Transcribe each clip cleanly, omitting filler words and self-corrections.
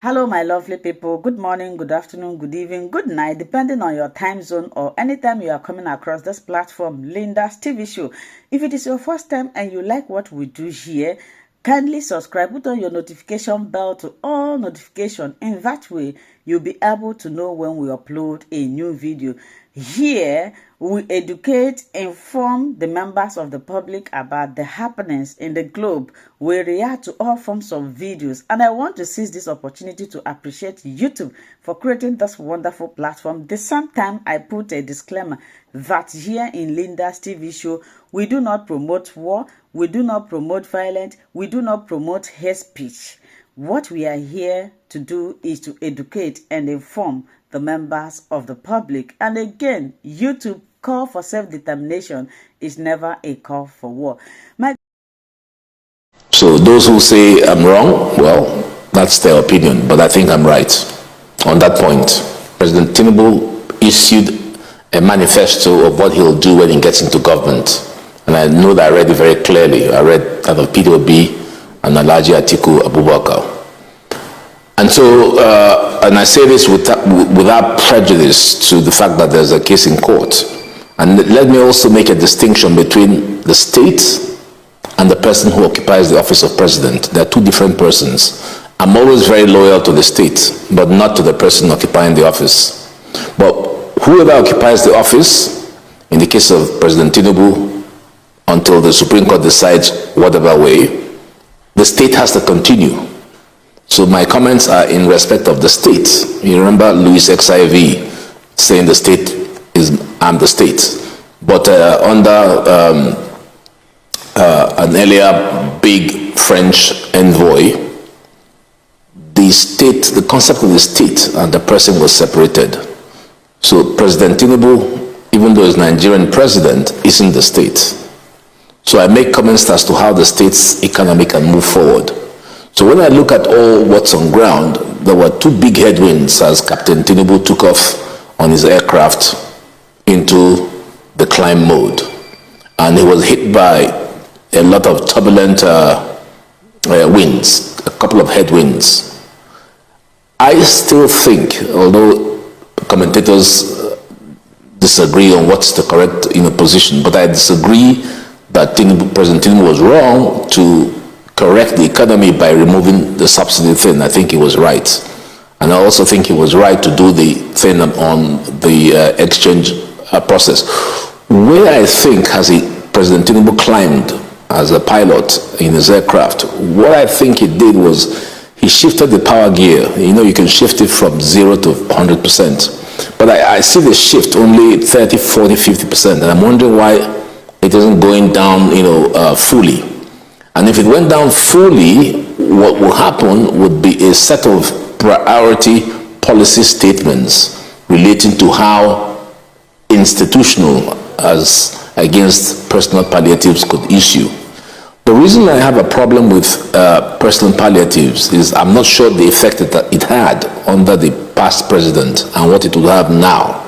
Hello, my lovely people. Good morning, good afternoon, good evening, good night, depending on your time zone or anytime you are coming across this platform, Linda's TV show. If it is your first time and you like what we do here, kindly subscribe, put on your notification bell to all notification. In that way, you'll be able to know when we upload a new video. Here, we educate, inform the members of the public about the happenings in the globe. We react to all forms of videos. And I want to seize this opportunity to appreciate YouTube for creating this wonderful platform. The same time, I put a disclaimer that here in Linda's TV show, we do not promote war, we do not promote violence, we do not promote hate speech. What we are here to do is to educate and inform the members of the public. And again, YouTube call for self-determination is never a call for war. So those who say I'm wrong, well, that's their opinion, but I think I'm right on that point. President Tinubu issued a manifesto of what he'll do when he gets into government. And I know that I read it very clearly. I read that of PWB and Alhaji Atiku Abubakar. And so, and I say this without prejudice to the fact that there's a case in court. And let me also make a distinction between the state and the person who occupies the office of president. They're two different persons. I'm always very loyal to the state, but not to the person occupying the office. But whoever occupies the office, in the case of President Tinubu, until the Supreme Court decides whatever way, the state has to continue. So my comments are in respect of the state. You remember Louis XIV saying the state is, I'm the state. But under an earlier big French envoy, the state, the concept of the state and the person was separated. So President Tinubu, even though he's Nigerian president, isn't the state. So I make comments as to how the state's economy can move forward. So when I look at all what's on ground, there were two big headwinds as Captain Tinubu took off on his aircraft into the climb mode. And he was hit by a lot of turbulent winds, a couple of headwinds. I still think, although commentators disagree on what's the correct position, but I disagree that President Tinubu was wrong to correct the economy by removing the subsidy thing. I think he was right. And I also think he was right to do the thing on the exchange process. Where I think has President Tinubu climbed as a pilot in his aircraft, what I think he did was he shifted the power gear. You can shift it from 0 to 100%. But I see the shift only 30, 40, 50%. And I'm wondering why it isn't going down, fully. And if it went down fully, what will happen would be a set of priority policy statements relating to how institutional as against personal palliatives could issue. The reason I have a problem with personal palliatives is I'm not sure the effect that it had under the past president and what it will have now.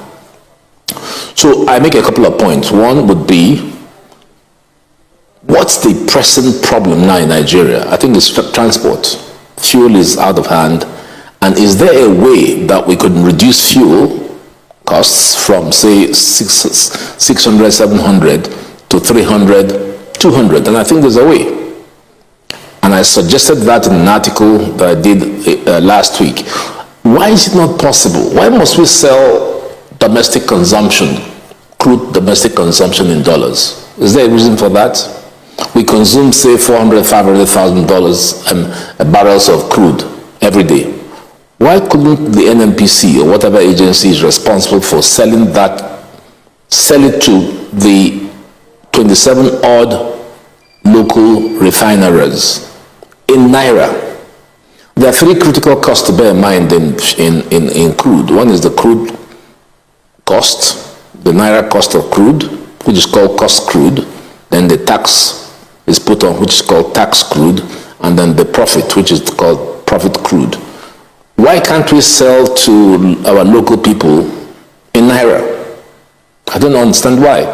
So I make a couple of points. One would be, what's the pressing problem now in Nigeria? I think it's transport. Fuel is out of hand. And is there a way that we could reduce fuel costs from, say, 600, 700 to 300, 200? And I think there's a way. And I suggested that in an article that I did last week. Why is it not possible? Why must we sell domestic consumption, crude domestic consumption in dollars? Is there a reason for that? We consume, say, $400,000, $500,000 barrels of crude every day. Why couldn't the NNPC or whatever agency is responsible for selling it to the 27 odd local refineries in Naira? There are three critical costs to bear in mind in crude. One is the crude cost, the Naira cost of crude, which is called cost crude. Then the tax is put on, which is called tax crude, and then the profit, which is called profit crude. Why can't we sell to our local people in Naira? I don't understand why.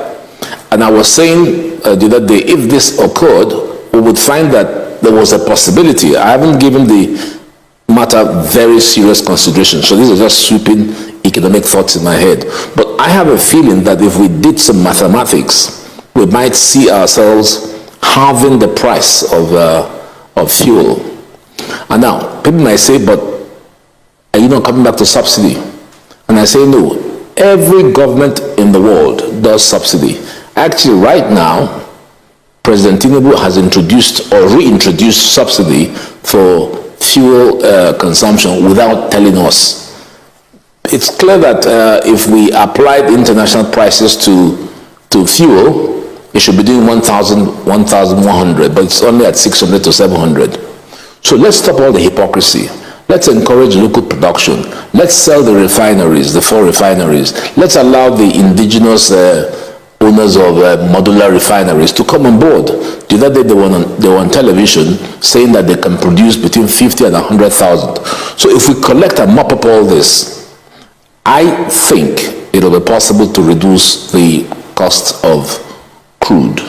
And I was saying the other day, if this occurred, we would find that there was a possibility. I haven't given the matter very serious consideration. So these are just sweeping economic thoughts in my head. But I have a feeling that if we did some mathematics, we might see ourselves halving the price of fuel. And now, people might say, but are you not coming back to subsidy? And I say, no. Every government in the world does subsidy. Actually, right now, President Tinubu has introduced or reintroduced subsidy for fuel consumption without telling us. It's clear that if we applied international prices to fuel, it should be doing 1,000, 1,100, but it's only at 600 to 700. So let's stop all the hypocrisy. Let's encourage local production. Let's sell the refineries, the 4 refineries. Let's allow the indigenous owners of modular refineries to come on board. The other day they were on television saying that they can produce between 50 and 100,000. So if we collect and mop up all this, I think it'll be possible to reduce the cost of crude.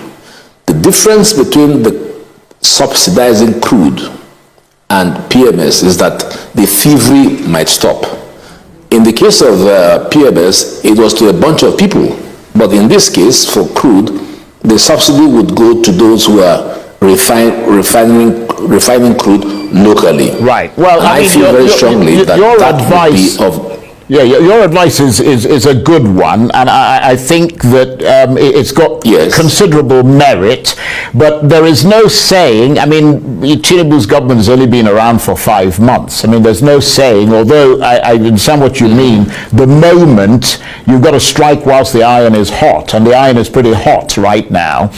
The difference between the subsidizing crude and PMS is that the thievery might stop. In the case of PMS, it was to a bunch of people. But in this case, for crude, the subsidy would go to those who are refining crude locally. Right. Well, I feel very strongly that would be of... Yeah, your advice is a good one, and I think that it's got considerable merit, but there is no saying, I mean, Tinubu's government has only been around for 5 months. I mean, there's no saying, although I understand what you mean, the moment you've got to strike whilst the iron is hot, and the iron is pretty hot right now.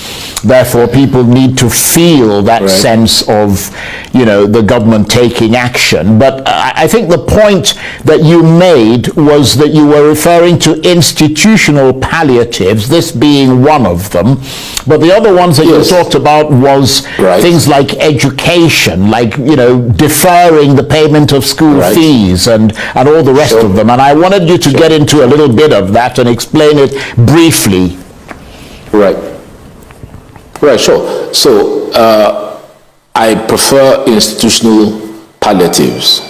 Therefore, people need to feel that sense of, the government taking action. But I think the point that you made was that you were referring to institutional palliatives, this being one of them, but the other ones that you talked about was things like education, like deferring the payment of school fees and all the rest of them. And I wanted you to get into a little bit of that and explain it briefly. Right, sure. So I prefer institutional palliatives.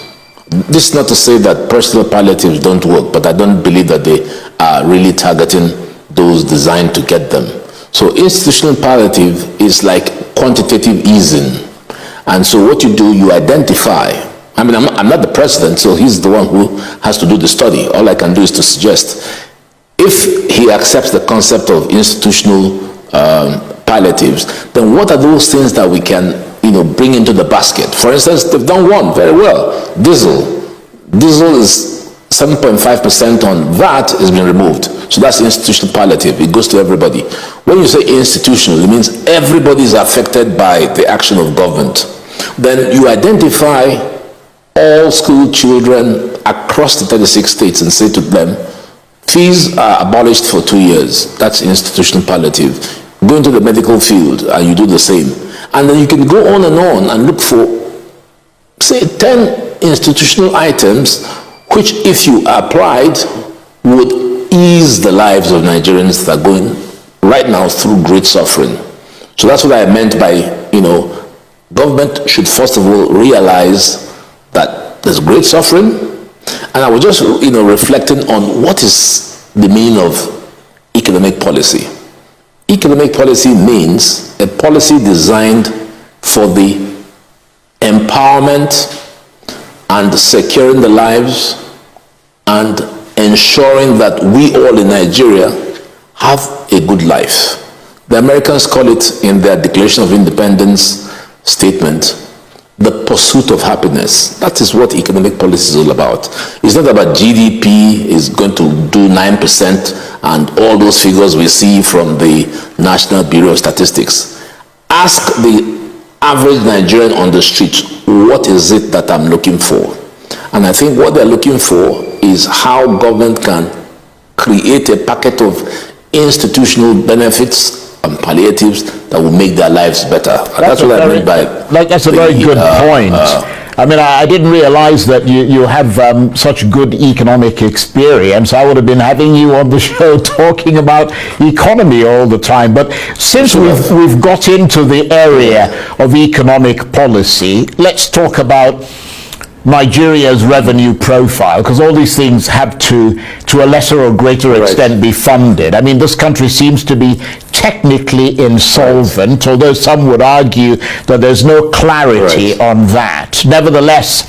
This is not to say that personal palliatives don't work, but I don't believe that they are really targeting those designed to get them. So institutional palliative is like quantitative easing. And so what you do, you identify. I mean, I'm not the president, so he's the one who has to do the study. All I can do is to suggest. If he accepts the concept of institutional palliatives, then what are those things that we can bring into the basket? For instance, they've done one very well. Diesel is 7.5% on VAT has been removed. So that's institutional palliative. It goes to everybody. When you say institutional, it means everybody is affected by the action of government. Then you identify all school children across the 36 states and say to them, fees are abolished for 2 years. That's institutional palliative. Go into the medical field and you do the same. And then you can go on and look for, say, 10 institutional items which, if you applied, would ease the lives of Nigerians that are going right now through great suffering. So that's what I meant by, government should first of all realize that there's great suffering. And I was just, reflecting on what is the meaning of economic policy. Economic policy means a policy designed for the empowerment and securing the lives and ensuring that we all in Nigeria have a good life. The Americans call it in their Declaration of Independence statement, the pursuit of happiness. That is what economic policy is all about. It's not about GDP is going to do 9% and all those figures we see from the National Bureau of Statistics. Ask the average Nigerian on the street, what is it that I'm looking for? And I think what they're looking for is how government can create a packet of institutional benefits and palliatives that will make their lives better. That's what I mean by... That's a very good point. I mean, I didn't realize that you have such good economic experience. I would have been having you on the show talking about economy all the time. But since we've got into the area of economic policy, let's talk about Nigeria's revenue profile, because all these things have to a lesser or greater extent, be funded. I mean, this country seems to be technically insolvent, although some would argue that there's no clarity on that. Nevertheless,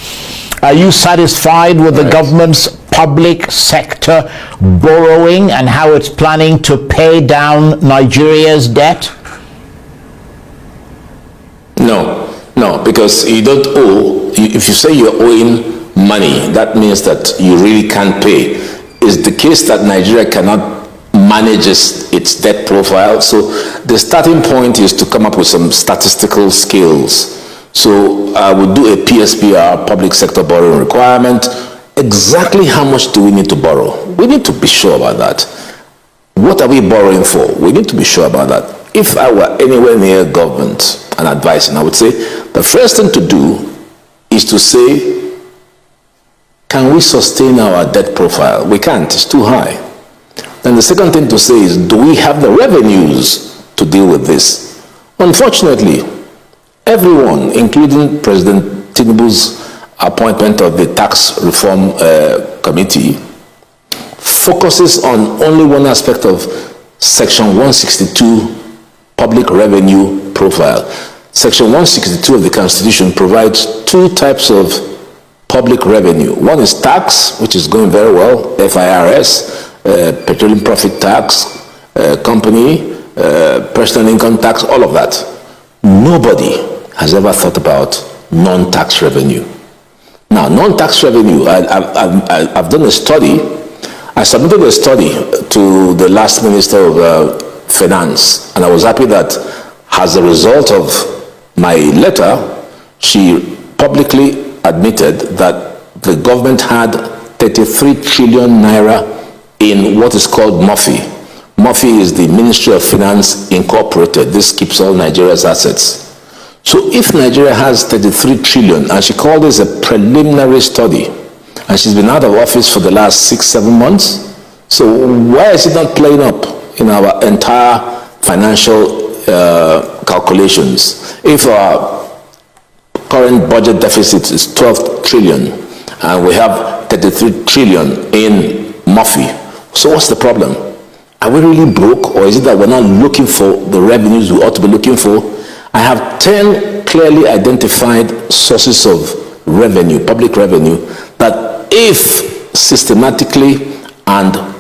are you satisfied with the government's public sector borrowing and how it's planning to pay down Nigeria's debt? No, because you don't owe. If you say you're owing money, that means that you really can't pay. It's the case that Nigeria cannot manage its debt profile. So the starting point is to come up with some statistical scales. So I would do a PSBR, public sector borrowing requirement. Exactly how much do we need to borrow? We need to be sure about that. What are we borrowing for? We need to be sure about that. If I were anywhere near government and advising, I would say the first thing to do is to say, can we sustain our debt profile? We can't, it's too high. Then the second thing to say is, do we have the revenues to deal with this? Unfortunately, everyone, including President Tinubu's appointment of the tax reform committee, focuses on only one aspect of Section 162 public revenue profile. Section 162 of the Constitution provides two types of public revenue. One is tax, which is going very well, FIRS, petroleum profit tax, company, personal income tax, all of that. Nobody has ever thought about non-tax revenue. Now, non-tax revenue, I've done a study. I submitted a study to the last Minister of Finance, and I was happy that as a result of my letter, she publicly admitted that the government had 33 trillion naira in what is called MOFI. MOFI is the Ministry of Finance Incorporated. This keeps all Nigeria's assets. So if Nigeria has 33 trillion, and she called this a preliminary study, and she's been out of office for the last 6-7 months, so why is it not playing up in our entire financial calculations? If our current budget deficit is 12 trillion, and we have 33 trillion in MOFI, so what's the problem? Are we really broke, or is it that we're not looking for the revenues we ought to be looking for? I have 10 clearly identified sources of revenue, public revenue, that if systematically and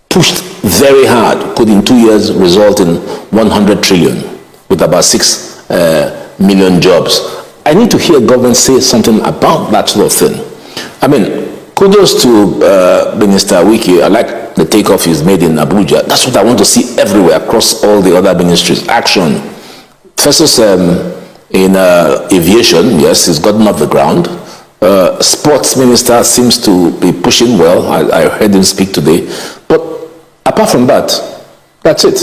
pushed very hard could in 2 years result in 100 trillion with about 6 million jobs. I need to hear government say something about that sort of thing. I mean, kudos to Minister Wiki. I like the takeoff he's made in Abuja. That's what I want to see everywhere across all the other ministries. Action. First is in aviation. Yes, he's gotten off the ground. Sports minister seems to be pushing well. I heard him speak today. But apart from that, that's it.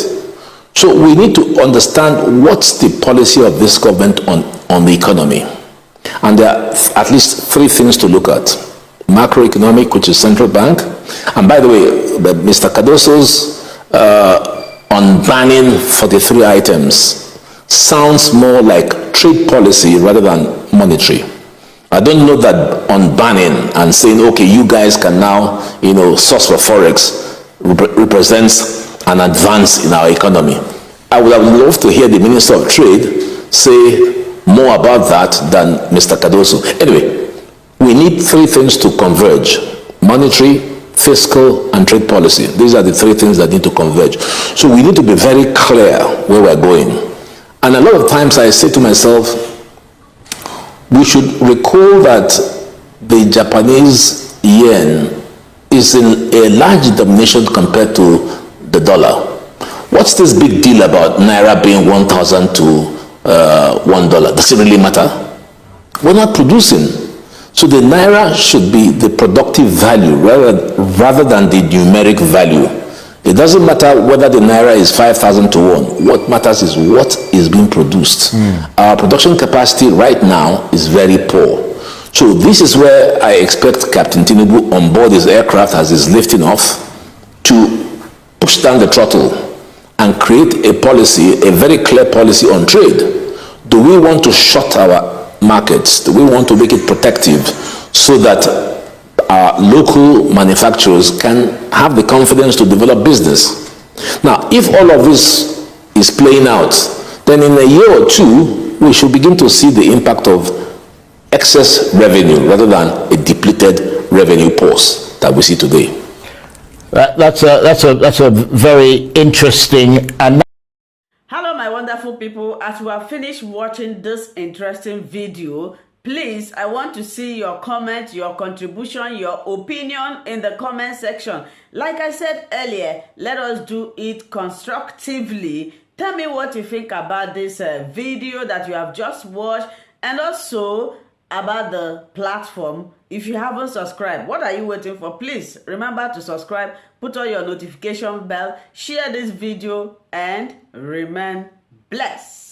So we need to understand what's the policy of this government on the economy. And there are at least 3 things to look at. Macroeconomic, which is central bank. And by the way, Mr. Cardoso's unbanning 43 items sounds more like trade policy rather than monetary. I don't know that unbanning and saying, okay, you guys can now, source for Forex represents an advance in our economy. I would have loved to hear the Minister of Trade say more about that than Mr. Cardoso. Anyway, we need 3 things to converge: monetary, fiscal, and trade policy. These are the 3 things that need to converge. So we need to be very clear where we're going. And a lot of times I say to myself, we should recall that the Japanese yen is in a large domination compared to the dollar. What's this big deal about Naira being 1,000 to $1? Does it really matter? We're not producing. So the Naira should be the productive value rather than the numeric value. It doesn't matter whether the Naira is 5,000 to 1. What matters is what is being produced. Our production capacity right now is very poor. So this is where I expect Captain Tinubu on board his aircraft as he's lifting off to push down the throttle and create a policy, a very clear policy on trade. Do we want to shut our markets. We want to make it protective so that our local manufacturers can have the confidence to develop business. Now, if all of this is playing out, then in a year or two, we should begin to see the impact of excess revenue rather than a depleted revenue pause that we see today. That's a very interesting and. Hello, my wonderful people. As we have finished watching this interesting video, please, I want to see your comment, your contribution, your opinion in the comment section. Like I said earlier, let us do it constructively. Tell me what you think about this video that you have just watched, and also about the platform. If you haven't subscribed, what are you waiting for? Please remember to subscribe, put on your notification bell, share this video, and remain blessed.